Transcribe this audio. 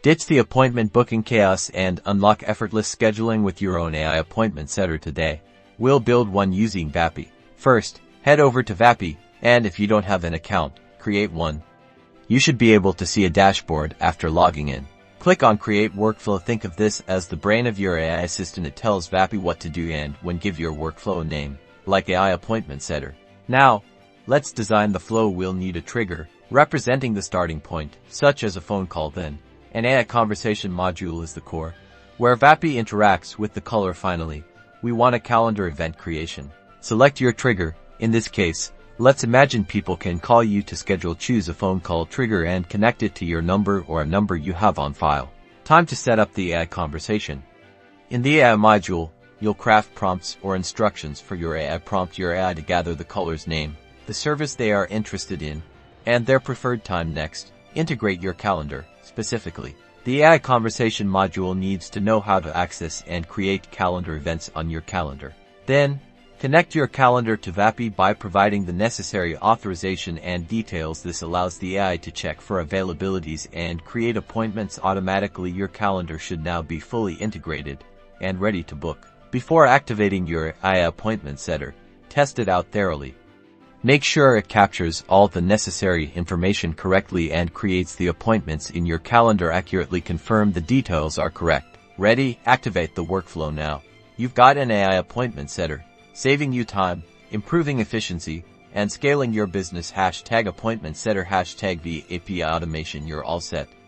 Ditch the appointment booking chaos and unlock effortless scheduling with your own AI appointment setter today. We'll build one using Vapi. First, head over to Vapi, and if you don't have an account, create one. You should be able to see a dashboard after logging in. Click on Create Workflow. Think of this as the brain of your AI assistant. It tells Vapi what to do and when. Give your workflow a name, like AI appointment setter. Now, let's design the flow. We'll need a trigger, representing the starting point, such as a phone call. Then, an AI conversation module is the core, where Vapi interacts with the caller. Finally, we want a calendar event creation. Select your trigger. In this case, let's imagine people can call you to schedule. Choose a phone call trigger and connect it to your number or a number you have on file. Time to set up the AI conversation. In the AI module, you'll craft prompts or instructions for your AI. Prompt your AI to gather the caller's name, the service they are interested in, and their preferred time. Next, integrate your calendar. Specifically, the AI conversation module needs to know how to access and create calendar events on your calendar. Then, connect your calendar to Vapi by providing the necessary authorization and details. This allows the AI to check for availabilities and create appointments automatically. Your calendar should now be fully integrated and ready to book. Before activating your AI appointment setter, test it out thoroughly. Make sure it captures all the necessary information correctly and creates the appointments in your calendar accurately. Confirm the details are correct. Ready? Activate the workflow now. You've got an AI appointment setter, saving you time, improving efficiency, and scaling your business. #appointment setter #VAPI automation. You're all set.